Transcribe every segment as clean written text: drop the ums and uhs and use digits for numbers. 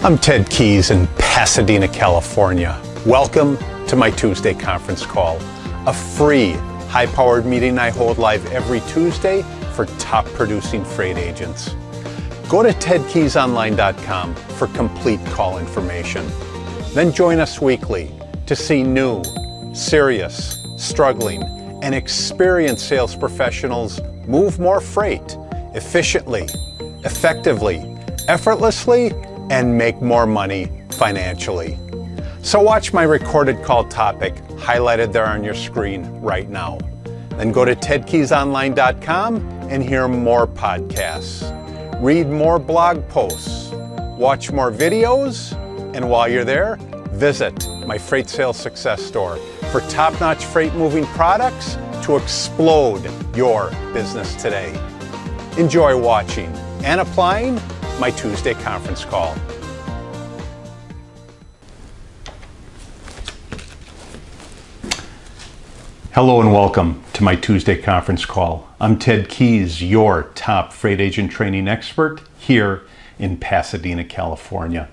I'm Ted Keys in Pasadena, California. Welcome to my Tuesday conference call, a free, high-powered meeting I hold live every Tuesday for top producing freight agents. Go to tedkeysonline.com for complete call information. Then join us weekly to see new, serious, struggling, and experienced sales professionals move more freight efficiently, effectively, effortlessly, and make more money financially. So watch my recorded call topic highlighted there on your screen right now. Then go to tedkeysonline.com and hear more podcasts, read more blog posts, watch more videos, and while you're there, visit my Freight Sales Success Store for top-notch freight moving products to explode your business today. Enjoy watching and applying my Tuesday conference call. Hello and welcome to my Tuesday conference call. I'm Ted Keys, your top freight agent training expert here in Pasadena, California.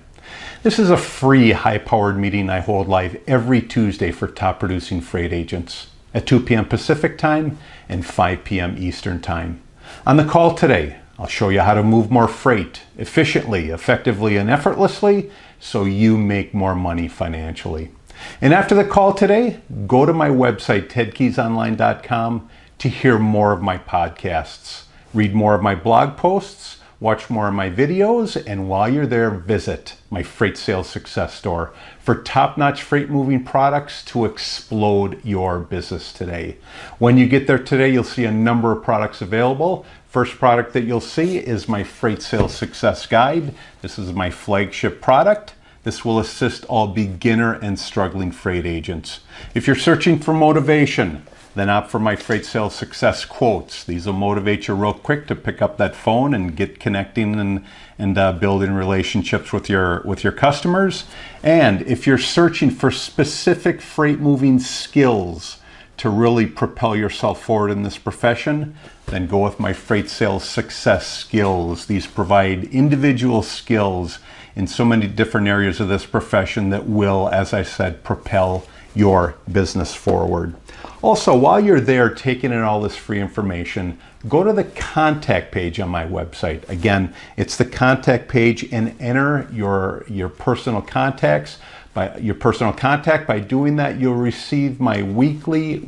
This is a free high-powered meeting I hold live every Tuesday for top producing freight agents at 2 p.m. Pacific time and 5 p.m. Eastern time. On the call today, I'll show you how to move more freight efficiently, effectively, and effortlessly so you make more money financially. And after the call today, go to my website, tedkeysonline.com, to hear more of my podcasts, read more of my blog posts, watch more of my videos, and while you're there, visit my Freight Sales Success Store for top-notch freight moving products to explode your business today. When you get there today, you'll see a number of products available. First product that you'll see is my Freight Sales Success Guide. This is my flagship product. This will assist all beginner and struggling freight agents. If you're searching for motivation, then opt for my Freight Sales Success Quotes. These will motivate you real quick to pick up that phone and get connecting and building relationships with your customers. And if you're searching for specific freight moving skills to really propel yourself forward in this profession, then go with my Freight Sales Success Skills. These provide individual skills in so many different areas of this profession that will, as I said, propel your business forward. Also, while you're there taking in all this free information, go to the contact page on my website. Again, it's the contact page, and enter your personal contacts. By your personal contact, by doing that, you'll receive my weekly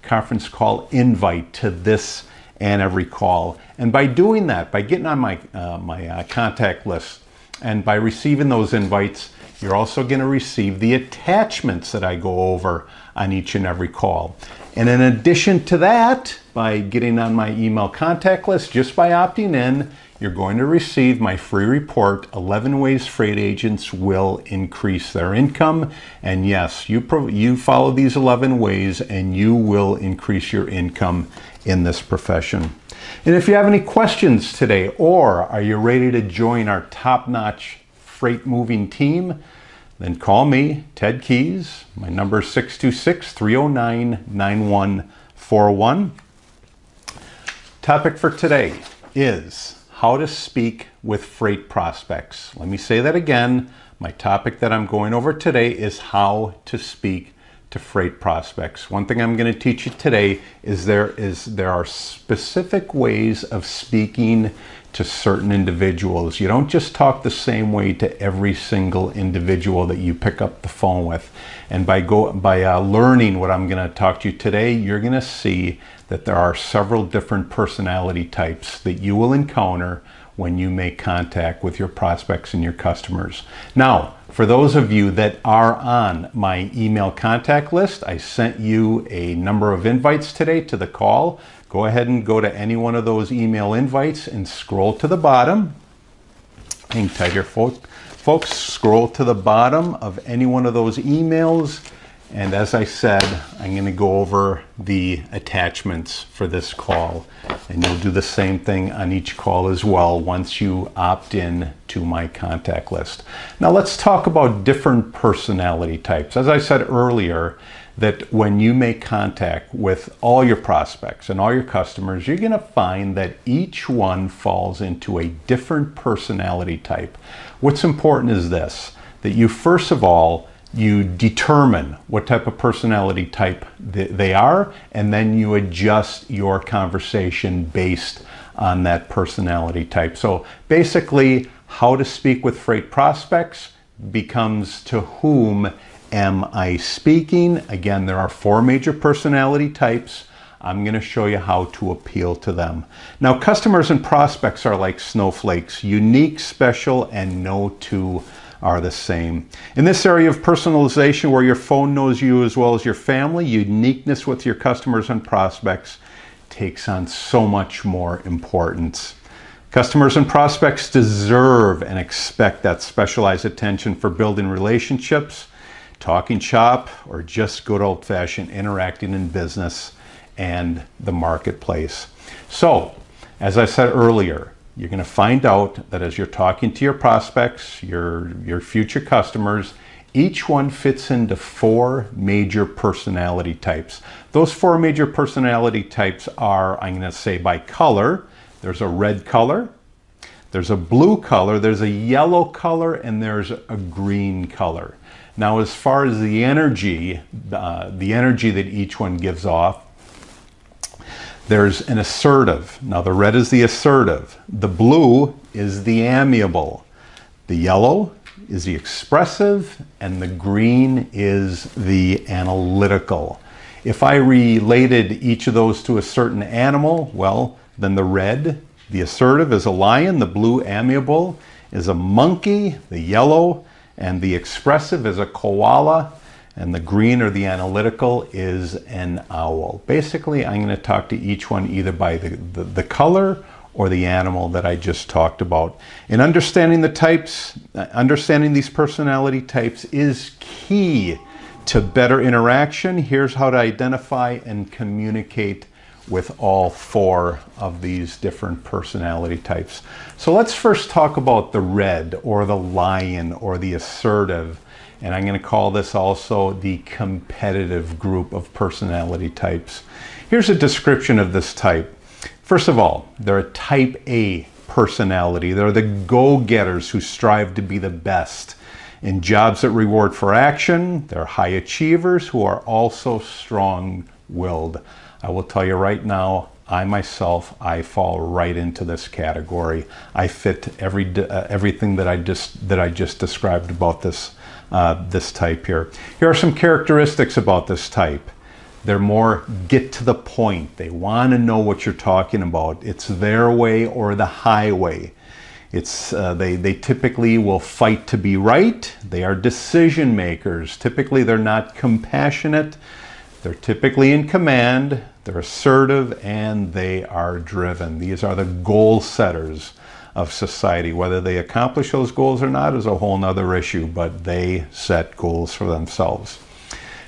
conference call invite to this and every call. And by doing that, by getting on my contact list, and by receiving those invites, you're also going to receive the attachments that I go over on each and every call. And in addition to that, by getting on my email contact list, just by opting in, you're going to receive my free report, 11 Ways Freight Agents Will Increase Their Income. And yes, you follow these 11 ways and you will increase your income in this profession. And if you have any questions today, or are you ready to join our top-notch freight moving team, then call me, Ted Keys. My number is 626-309-9141. Topic for today is how to speak with freight prospects. Let me say that again. My topic that I'm going over today is how to speak to freight prospects. One thing I'm going to teach you today is there are specific ways of speaking to certain individuals. You don't just talk the same way to every single individual that you pick up the phone with. And by learning what I'm going to talk to you today, you're going to see that there are several different personality types that you will encounter when you make contact with your prospects and your customers. Now, for those of you that are on my email contact list, I sent you a number of invites today to the call. Go ahead and go to any one of those email invites and scroll to the bottom. Hang tight here, folks. Scroll to the bottom of any one of those emails. And as I said, I'm going to go over the attachments for this call. And you'll do the same thing on each call as well once you opt in to my contact list. Now let's talk about different personality types. As I said earlier, that when you make contact with all your prospects and all your customers, you're going to find that each one falls into a different personality type. What's important is this, that you first of all, you determine what type of personality type they are, and then you adjust your conversation based on that personality type. So basically, how to speak with freight prospects becomes to whom am I speaking? Again, there are 4 major personality types. I'm going to show you how to appeal to them. Now, customers and prospects are like snowflakes, unique, special, and no two are the same. In this area of personalization, where your phone knows you as well as your family, uniqueness with your customers and prospects takes on so much more importance. Customers and prospects deserve and expect that specialized attention for building relationships, talking shop, or just good old-fashioned interacting in business and the marketplace. So, as I said earlier, you're going to find out that as you're talking to your prospects, your future customers, each one fits into 4 major personality types. Those 4 major personality types are, I'm going to say by color. There's a red color, there's a blue color, there's a yellow color, and there's a green color. Now, as far as the energy that each one gives off, there's an assertive. Now, the red is the assertive. The blue is the amiable. The yellow is the expressive, and the green is the analytical. If I related each of those to a certain animal, well, then the red, the assertive, is a lion, the blue, amiable, is a monkey, the yellow, and the expressive is a koala, and the green, or the analytical, is an owl. Basically, I'm going to talk to each one either by the color or the animal that I just talked about. In understanding the types, understanding these personality types is key to better interaction. Here's how to identify and communicate with all 4 of these different personality types. So let's first talk about the red, or the lion, or the assertive. And I'm going to call this also the competitive group of personality types. Here's a description of this type. First of all, they're a type A personality. They're the go-getters who strive to be the best in jobs that reward for action. They're high achievers who are also strong-willed. I will tell you right now, I myself, I fall right into this category. I fit everything that I just described about this type here. Here are some characteristics about this type. They're more get to the point. They want to know what you're talking about. It's their way or the highway. They typically will fight to be right. They are decision makers. Typically, they're not compassionate. They're typically in command. They're assertive, and they are driven. These are the goal setters of society. Whether they accomplish those goals or not is a whole nother issue, but they set goals for themselves.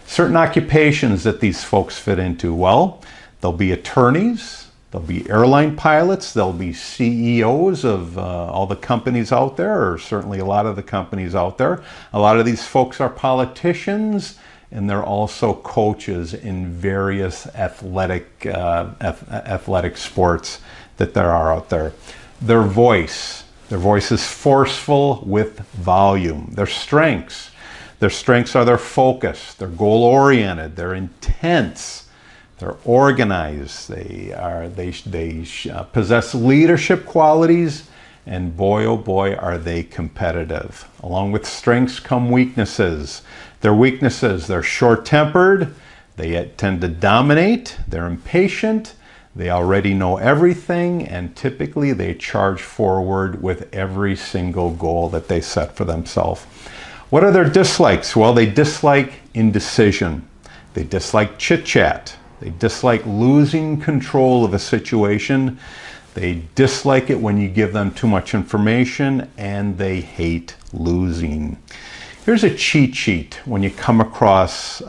Certain occupations that these folks fit into, well, they'll be attorneys, they'll be airline pilots, they'll be CEOs of all the companies out there, or certainly a lot of the companies out there. A lot of these folks are politicians, and they're also coaches in various athletic sports that there are out there. Their voice is forceful with volume. Their strengths are their focus. They're goal-oriented. They're intense. They're organized. They possess leadership qualities, and boy, oh boy, are they competitive. Along with strengths come weaknesses. Their weaknesses, they're short-tempered. They tend to dominate. They're impatient. They already know everything, and typically they charge forward with every single goal that they set for themselves. What are their dislikes? Well, they dislike indecision. They dislike chit-chat. They dislike losing control of a situation. They dislike it when you give them too much information, and they hate losing. Here's a cheat sheet when you come across,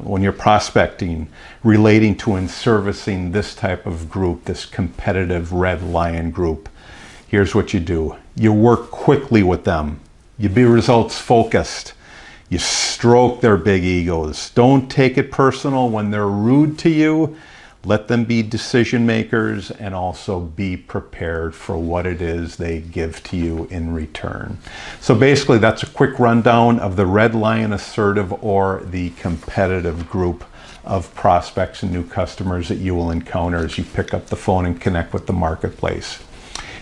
when you're prospecting, relating to and servicing this type of group, this competitive red lion group. Here's what you do. You work quickly with them. You be results focused. You stroke their big egos. Don't take it personal when they're rude to you. Let them be decision makers, and also be prepared for what it is they give to you in return. So basically, that's a quick rundown of the red lion, assertive, or the competitive group of prospects and new customers that you will encounter as you pick up the phone and connect with the marketplace.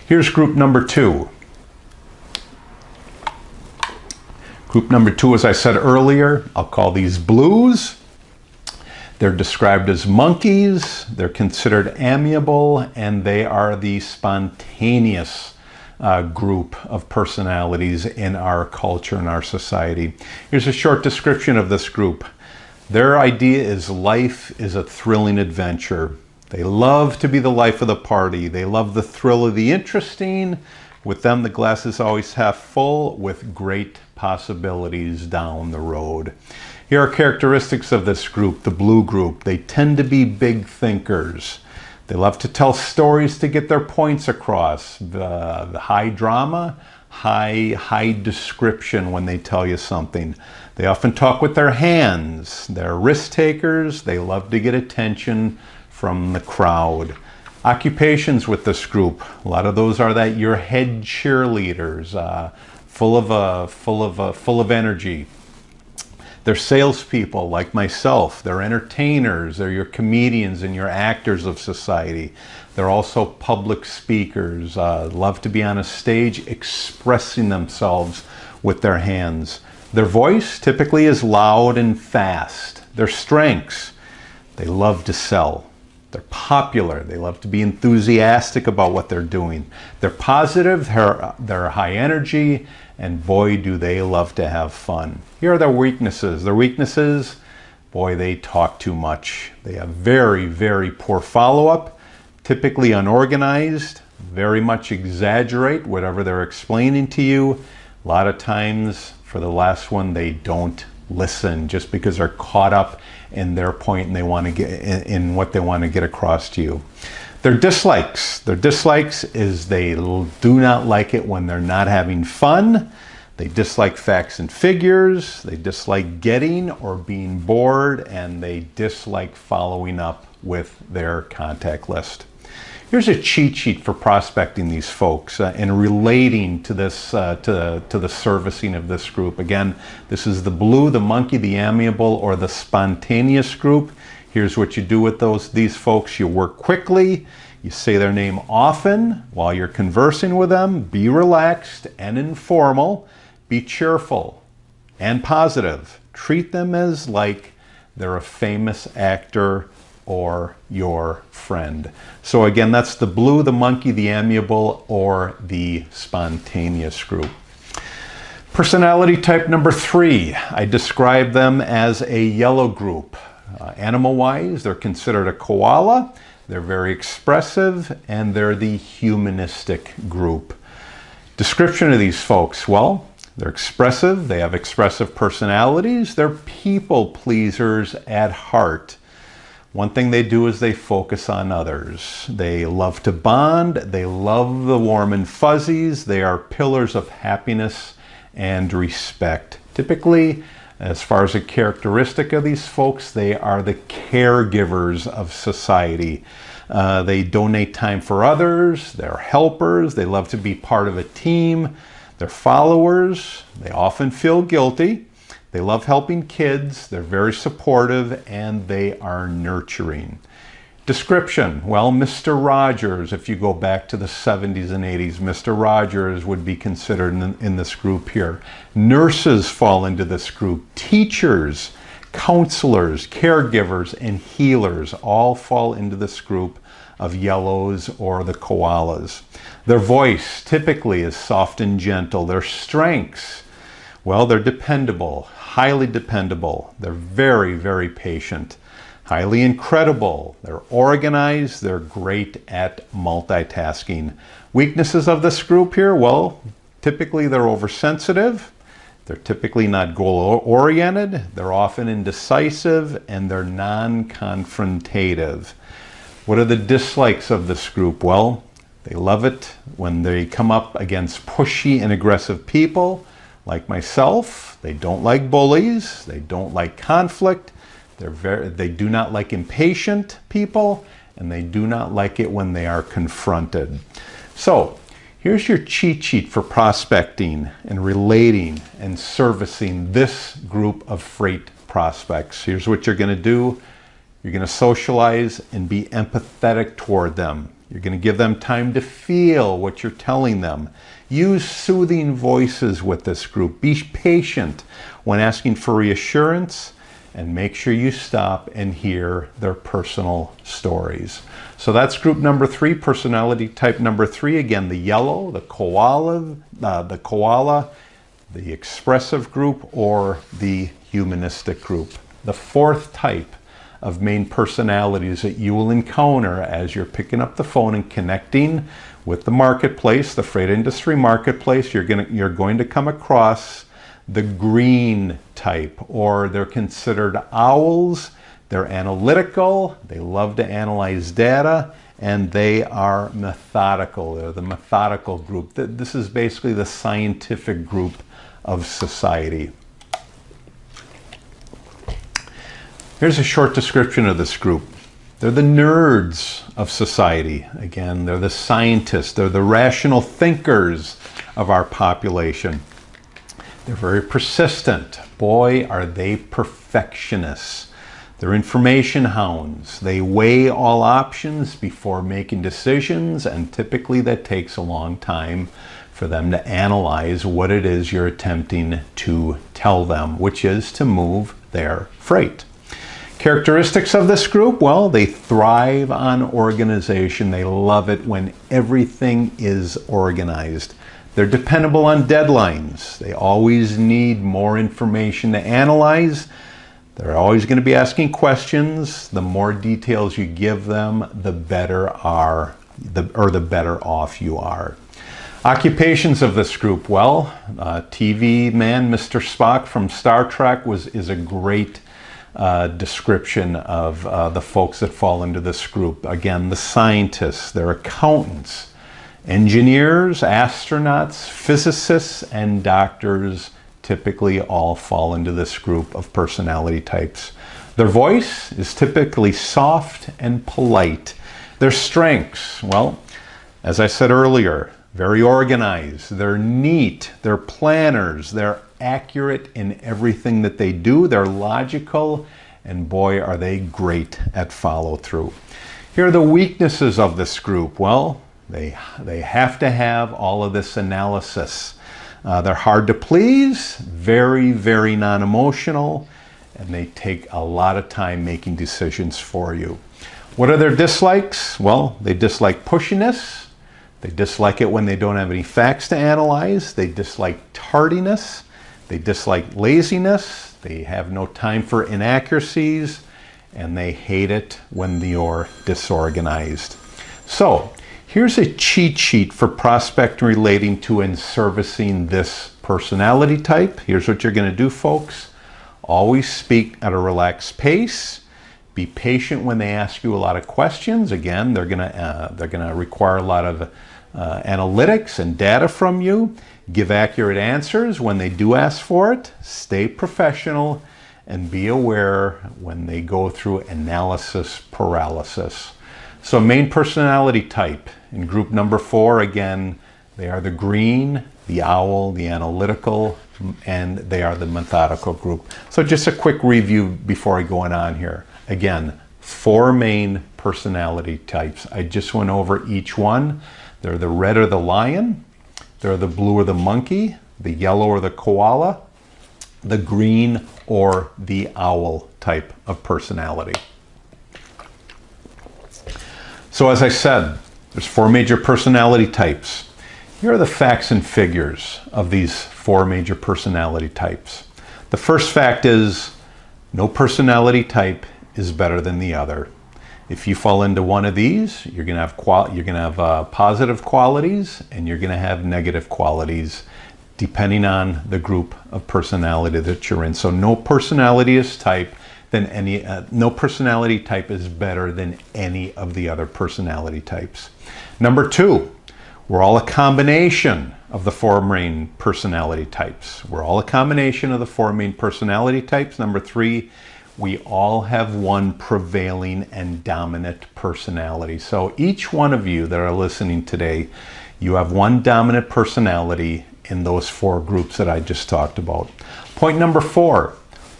Here's group number 2. Group number 2, as I said earlier, I'll call these blues. They're described as monkeys. They're considered amiable, and they are the spontaneous group of personalities in our culture and our society. Here's a short description of this group. Their idea is life is a thrilling adventure. They love to be the life of the party. They love the thrill of the interesting. With them, the glass is always half full, with great possibilities down the road. Here are characteristics of this group, the blue group. They tend to be big thinkers. They love to tell stories to get their points across. The high drama, high description when they tell you something. They often talk with their hands. They're risk takers. They love to get attention from the crowd. Occupations with this group, a lot of those are that your head cheerleaders, full of energy. They're salespeople like myself. They're entertainers. They're your comedians and your actors of society. They're also public speakers, love to be on a stage expressing themselves with their hands. Their voice typically is loud and fast. Their strengths, they love to sell. They're popular. They love to be enthusiastic about what they're doing. They're positive. They're high energy. And boy, do they love to have fun. Here are their weaknesses. Their weaknesses, boy, they talk too much. They have very poor follow-up, typically unorganized, very much exaggerate whatever they're explaining to you. A lot of times, for the last one, they don't listen just because they're caught up in their point and they want to get in what they want to get across to you. Their dislikes. Their dislikes is they do not like it when they're not having fun. They dislike facts and figures. They dislike getting or being bored, and they dislike following up with their contact list. Here's a cheat sheet for prospecting these folks and relating to this to the servicing of this group. Again, this is the blue, the monkey, the amiable, or the spontaneous group. Here's what you do with these folks. You work quickly. You say their name often while you're conversing with them. Be relaxed and informal. Be cheerful and positive. Treat them as like they're a famous actor or your friend. So again, that's the blue, the monkey, the amiable, or the spontaneous group. Personality type number 3, I describe them as a yellow group. Animal-wise, they're considered a koala. They're very expressive, and they're the humanistic group. Description of these folks, well, they're expressive. They have expressive personalities. They're people pleasers at heart. One thing they do is they focus on others. They love to bond. They love the warm and fuzzies. They are pillars of happiness and respect. Typically, as far as a characteristic of these folks, they are the caregivers of society. They donate time for others. They're helpers. They love to be part of a team. They're followers. They often feel guilty. They love helping kids. They're very supportive, and they are nurturing. Description, well, Mr. Rogers, if you go back to the 70s and 80s, Mr. Rogers would be considered in this group here. Nurses fall into this group. Teachers, counselors, caregivers, and healers all fall into this group of yellows or the koalas. Their voice typically is soft and gentle. Their strengths, well, they're dependable, highly dependable. They're very patient. Highly incredible. They're organized. They're great at multitasking. Weaknesses of this group here, well, typically they're oversensitive. They're typically not goal-oriented. They're often indecisive, and they're non-confrontative. What are the dislikes of this group? Well, they love it when they come up against pushy and aggressive people. Like myself, they don't like bullies, they don't like conflict, they do not like impatient people, and they do not like it when they are confronted. So here's your cheat sheet for prospecting and relating and servicing this group of freight prospects. Here's what you're going to do. You're going to socialize and be empathetic toward them. You're going to give them time to feel what you're telling them. Use soothing voices with this group. Be patient when asking for reassurance, and make sure you stop and hear their personal stories. So that's group number 3, personality type number 3. Again, the yellow, the koala, the expressive group, or the humanistic group. The 4th type of main personalities that you will encounter as you're picking up the phone and connecting with the marketplace, the freight industry marketplace, you're going to come across the green type, or they're considered owls. They're analytical, they love to analyze data, and they are methodical. They're the methodical group. This is basically the scientific group of society. Here's a short description of this group. They're the nerds of society. Again, they're the scientists. They're the rational thinkers of our population. They're very persistent. Boy, are they perfectionists. They're information hounds. They weigh all options before making decisions, and typically that takes a long time for them to analyze what it is you're attempting to tell them, which is to move their freight. Characteristics of this group, well, they thrive on organization. They love it when everything is organized. They're dependable on deadlines. They always need more information to analyze. They're always going to be asking questions. The more details you give them, the better off you are. Occupations of this group, well, TV man Mr. Spock from Star Trek is a great description of the folks that fall into this group. Again, the scientists, they're accountants, engineers, astronauts, physicists, and doctors typically all fall into this group of personality types. Their voice is typically soft and polite. Their strengths, well, as I said earlier, very organized. They're neat. They're planners. They're accurate in everything that they do. They're logical, and boy, are they great at follow-through. Here are the weaknesses of this group. Well, they have to have all of this analysis. They're hard to please, very, very non-emotional, and they take a lot of time making decisions for you. What are their dislikes? Well, they dislike pushiness. They dislike it when they don't have any facts to analyze. They dislike tardiness. They dislike laziness. They have no time for inaccuracies, and they hate it when you're disorganized. So, here's a cheat sheet for prospecting relating to and servicing this personality type. Here's what you're going to do, folks. Always speak at a relaxed pace. Be patient when they ask you a lot of questions. Again, they're going to require a lot of analytics and data from you. Give accurate answers when they do ask for it. Stay professional, and be aware when they go through analysis paralysis. So main personality type in group number 4, again, they are the green, the owl, the analytical, and they are the methodical group. So just a quick review before I go on here. Again, 4 main personality types. I just went over each one. They're the red or the lion, they're the blue or the monkey, the yellow or the koala, the green or the owl type of personality. So as I said, there's 4 major personality types. Here are the facts and figures of these 4 major personality types. The first fact is no personality type is better than the other. If you fall into one of these, you're going to have positive qualities, and you're going to have negative qualities depending on the group of personality that you're in. So no personality type is better than any of the other personality types. Number 2, we're all a combination of the four main personality types. We're all a combination of the four main personality types. Number three, we all have one prevailing and dominant personality. So each one of you that are listening today, you have one dominant personality in those four groups that I just talked about. Point number four,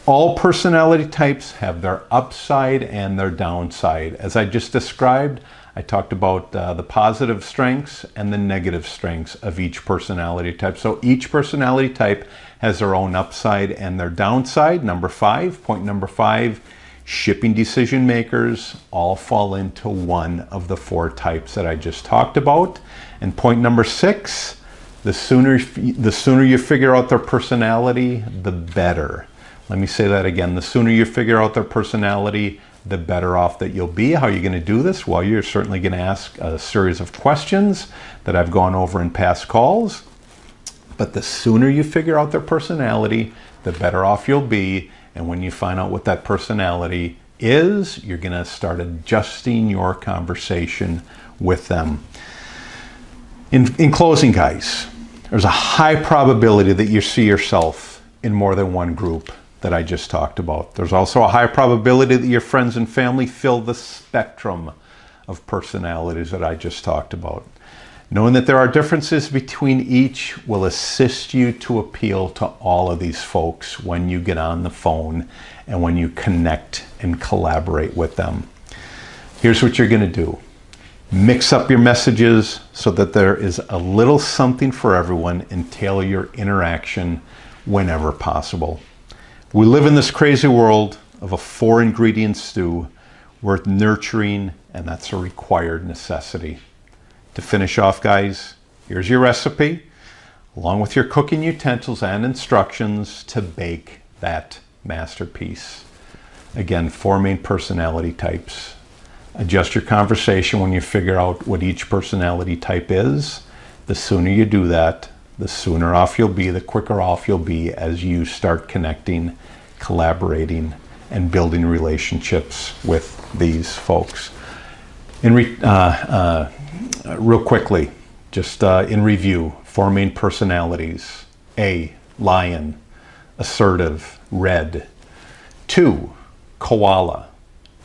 all personality types have their upside and their downside. As I just described, I talked about the positive strengths and the negative strengths of each personality type. So each personality type has their own upside and their downside. Number five, point number five, shipping decision makers all fall into one of the four types that I just talked about. And point number six, the sooner you figure out their personality, the better. Let me say that again. The sooner you figure out their personality, the better off that you'll be. How are you going to do this? Well, you're certainly going to ask a series of questions that I've gone over in past calls. But the sooner you figure out their personality, the better off you'll be. And when you find out what that personality is, you're going to start adjusting your conversation with them. In closing, guys, there's a high probability that you see yourself in more than one group that I just talked about. There's also a high probability that your friends and family fill the spectrum of personalities that I just talked about. Knowing that there are differences between each will assist you to appeal to all of these folks when you get on the phone and when you connect and collaborate with them. Here's what you're going to do. Mix up your messages so that there is a little something for everyone and tailor your interaction whenever possible. We live in this crazy world of a 4-ingredient stew worth nurturing, and that's a required necessity. To finish off, guys, here's your recipe, along with your cooking utensils and instructions to bake that masterpiece. Again, 4 main personality types. Adjust your conversation when you figure out what each personality type is. The sooner you do that, the sooner off you'll be, the quicker off you'll be as you start connecting, collaborating, and building relationships with these folks. Real quickly, just in review, 4 main personalities. A, lion, assertive, red. 2, koala,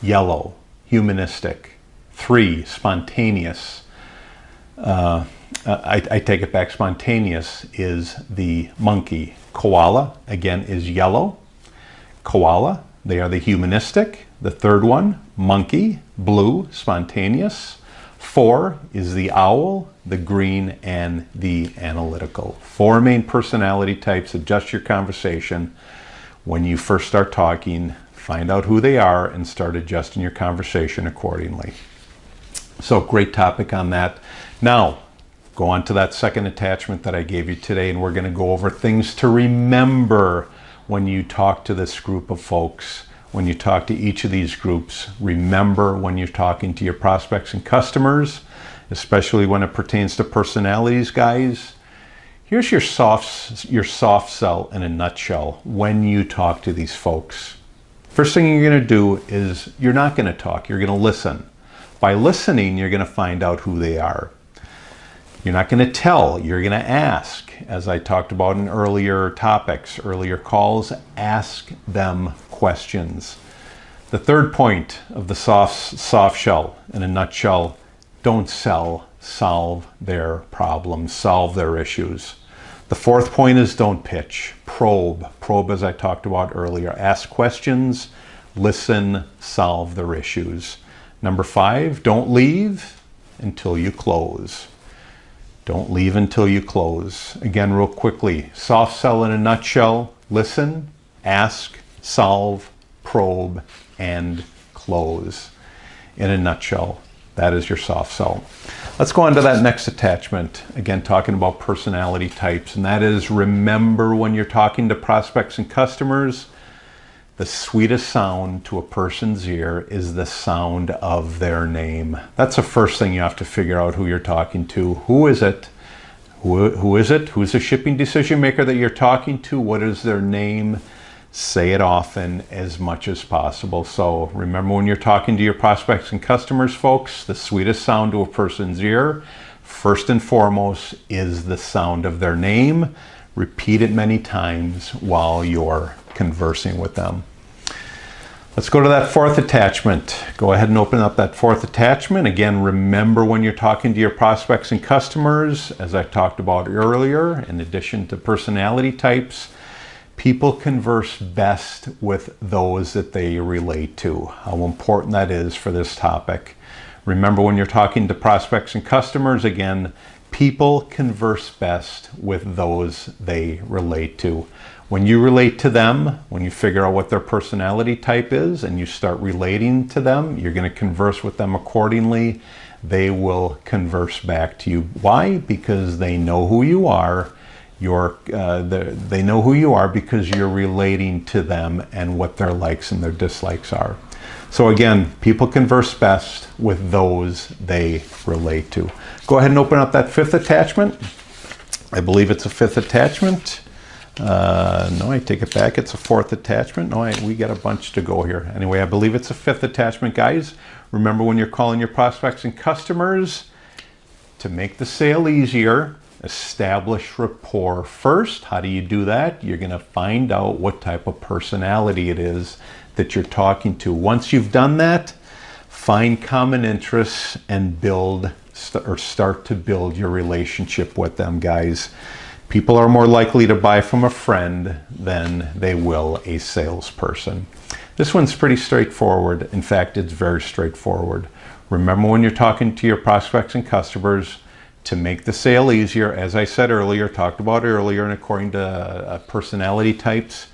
yellow, humanistic. 3, spontaneous. I take it back. Spontaneous is the monkey. Koala, again, is yellow. Koala, they are the humanistic. The third one, monkey, blue, spontaneous. 4 is the owl, the green, and the analytical. 4 main personality types. Adjust your conversation. When you first start talking, find out who they are and start adjusting your conversation accordingly. So great topic on that. Now, go on to that second attachment that I gave you today, and we're going to go over things to remember when you talk to this group of folks. When you talk to each of these groups, remember when you're talking to your prospects and customers, especially when it pertains to personalities, guys. Here's your soft sell in a nutshell when you talk to these folks. First thing you're going to do is you're not going to talk, you're going to listen. By listening, you're going to find out who they are. You're not going to tell, you're going to ask. As I talked about in earlier topics, earlier calls, ask them questions. The third point of the soft shell in a nutshell, don't sell, solve their problems, solve their issues. The fourth point is don't pitch, probe. Probe, as I talked about earlier. Ask questions, listen, solve their issues. Number 5, don't leave until you close. Don't leave until you close. Again, real quickly, soft sell in a nutshell, listen, ask, solve, probe, and close. In a nutshell, that is your soft sell. Let's go on to that next attachment. Again, talking about personality types, and that is remember when you're talking to prospects and customers, the sweetest sound to a person's ear is the sound of their name. That's the first thing you have to figure out who you're talking to. Who is it? Who is it? Who's the shipping decision maker that you're talking to? What is their name? Say it often as much as possible. So remember when you're talking to your prospects and customers, folks, the sweetest sound to a person's ear. first and foremost is the sound of their name. Repeat it many times while you're conversing with them. Let's go to that fourth attachment. Go ahead and open up that fourth attachment. Again, remember when you're talking to your prospects and customers, as I talked about earlier, in addition to personality types, people converse best with those that they relate to. How important that is for this topic. Remember when you're talking to prospects and customers, again, people converse best with those they relate to. When you relate to them, when you figure out what their personality type is and you start relating to them, you're going to converse with them accordingly. They will converse back to you. Why? Because they know who you are. They know who you are because you're relating to them and what their likes and their dislikes are. So again, people converse best with those they relate to. Go ahead and open up that fifth attachment. I believe it's a fifth attachment. No, I take it back. It's a fourth attachment. No, we got a bunch to go here. Anyway, I believe it's a fifth attachment, guys. Remember when you're calling your prospects and customers, to make the sale easier, establish rapport first. How do you do that? You're going to find out what type of personality it is that you're talking to. Once you've done that, find common interests and start to build your relationship with them, guys. People are more likely to buy from a friend than they will a salesperson. This one's pretty straightforward. In fact, it's very straightforward. Remember when you're talking to your prospects and customers, to make the sale easier, as I said earlier, talked about earlier, and according to personality types,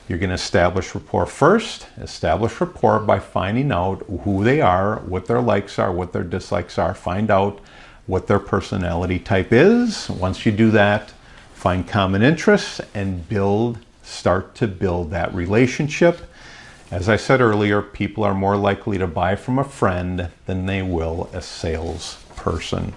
you're going to establish rapport first. Establish rapport by finding out who they are, what their likes are, what their dislikes are. Find out what their personality type is. Once you do that, find common interests and start to build that relationship. As I said earlier, people are more likely to buy from a friend than they will a salesperson.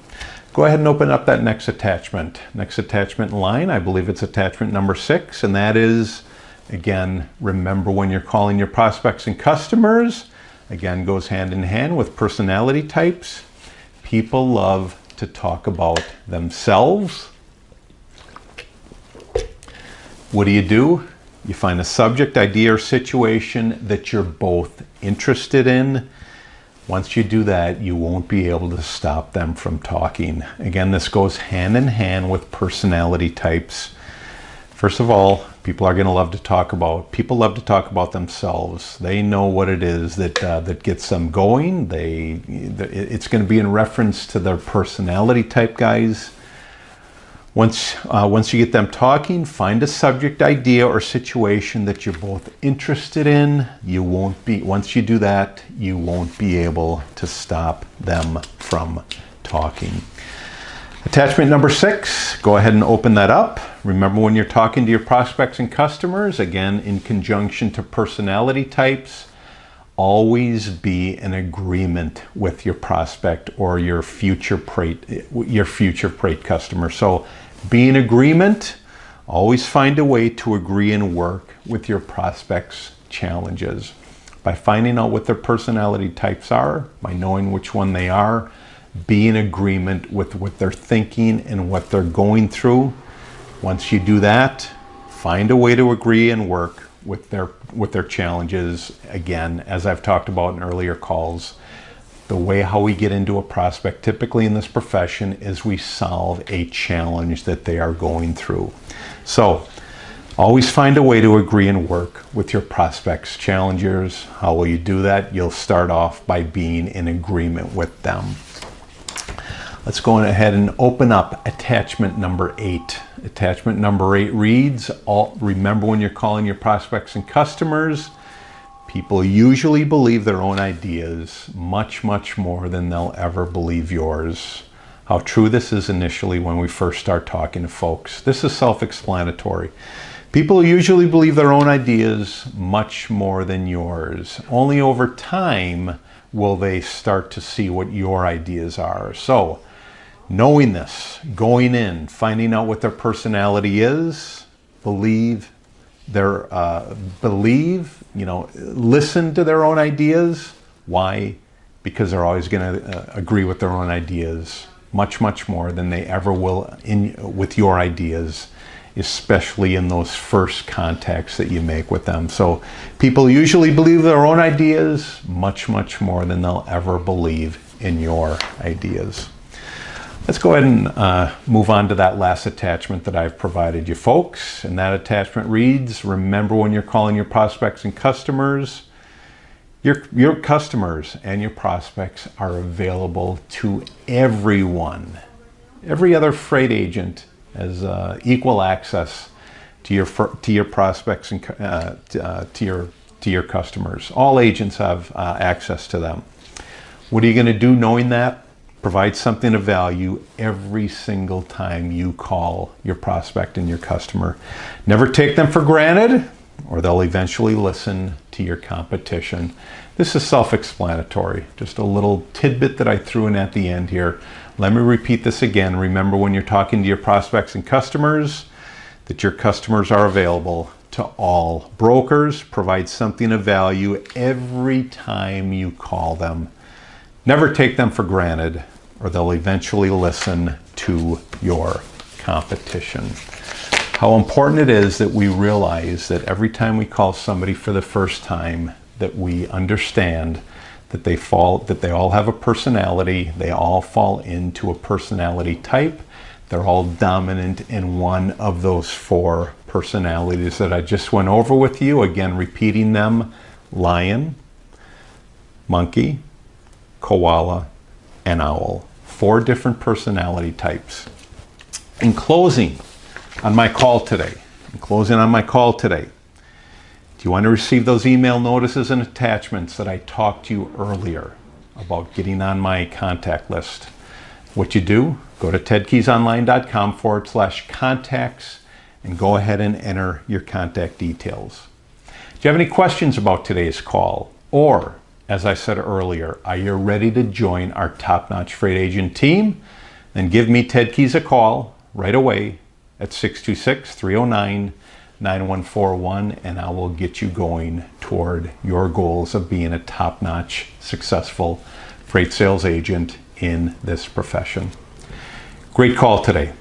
Go ahead and open up that next attachment. Next attachment in line, I believe it's attachment number 6, and that is, again, remember when you're calling your prospects and customers, again, goes hand in hand with personality types. People love to talk about themselves. What do? You find a subject, idea, or situation that you're both interested in. Once you do that, you won't be able to stop them from talking. Again, this goes hand in hand with personality types. First of all, people love to talk about themselves. They know what it is that gets them going. It's going to be in reference to their personality type, guys. Once you get them talking, find a subject, idea, or situation that you're both interested in. Once you do that, you won't be able to stop them from talking. Attachment number 6, go ahead and open that up. Remember when you're talking to your prospects and customers, again, in conjunction to personality types, always be in agreement with your prospect or your future freight customer. So be in agreement. Always find a way to agree and work with your prospects' challenges. By finding out what their personality types are, by knowing which one they are, be in agreement with what they're thinking and what they're going through. Once you do that, find a way to agree and work with their challenges. Again, as I've talked about in earlier calls, the way how we get into a prospect typically in this profession is we solve a challenge that they are going through. So always find a way to agree and work with your prospects' challenges. How will you do that? You'll start off by being in agreement with them. Let's go ahead and open up attachment number 8. Attachment number 8 reads, remember when you're calling your prospects and customers, people usually believe their own ideas much, much more than they'll ever believe yours. How true this is initially when we first start talking to folks. This is self-explanatory. People usually believe their own ideas much more than yours. Only over time will they start to see what your ideas are. So, knowing this, going in, finding out what their personality is, listen to their own ideas. Why? Because they're always going to agree with their own ideas. much, much more than they ever will with your ideas, especially in those first contacts that you make with them. So people usually believe their own ideas much, much more than they'll ever believe in your ideas. Let's go ahead and move on to that last attachment that I've provided you folks. And that attachment reads, remember when you're calling your prospects and customers, your customers and your prospects are available to everyone. Every other freight agent has equal access to your prospects and to your customers. All agents have access to them. What are you going to do knowing that? Provide something of value every single time you call your prospect and your customer. Never take them for granted, or they'll eventually listen to your competition. This is self-explanatory. Just a little tidbit that I threw in at the end here. Let me repeat this again. Remember when you're talking to your prospects and customers, that your customers are available to all brokers. Provide something of value every time you call them. Never take them for granted, or they'll eventually listen to your competition. How important it is that we realize that every time we call somebody for the first time, that we understand that they all have a personality, they all fall into a personality type, they're all dominant in one of those four personalities that I just went over with you. Again, repeating them: lion, monkey, koala, and owl. 4 different personality types. In closing on my call today, do you want to receive those email notices and attachments that I talked to you earlier about getting on my contact list? What you do, go to tedkeysonline.com/contacts and go ahead and enter your contact details. Do you have any questions about today's call? Or, as I said earlier, are you ready to join our top-notch freight agent team? Then give me, Ted Keys, a call right away at 626-309-9141, and I will get you going toward your goals of being a top-notch, successful freight sales agent in this profession. Great call today.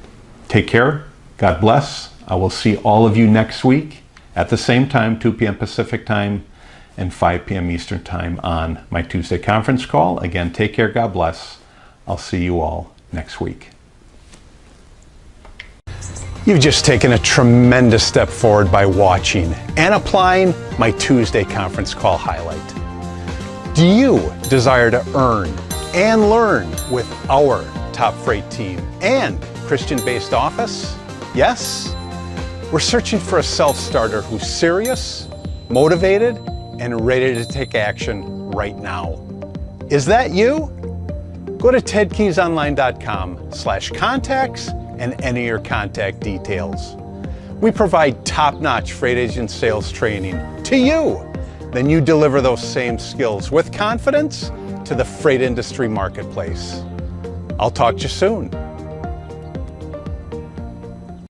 Take care. God bless. I will see all of you next week at the same time, 2 p.m. Pacific time and 5 p.m. Eastern time on my Tuesday conference call. Again, take care. God bless. I'll see you all next week. You've just taken a tremendous step forward by watching and applying my Tuesday conference call highlight. Do you desire to earn and learn with our top freight team and Christian-based office? Yes? We're searching for a self-starter who's serious, motivated, and ready to take action right now. Is that you? Go to tedkeysonline.com/contacts and enter your contact details. We provide top-notch freight agent sales training to you. Then you deliver those same skills with confidence to the freight industry marketplace. I'll talk to you soon.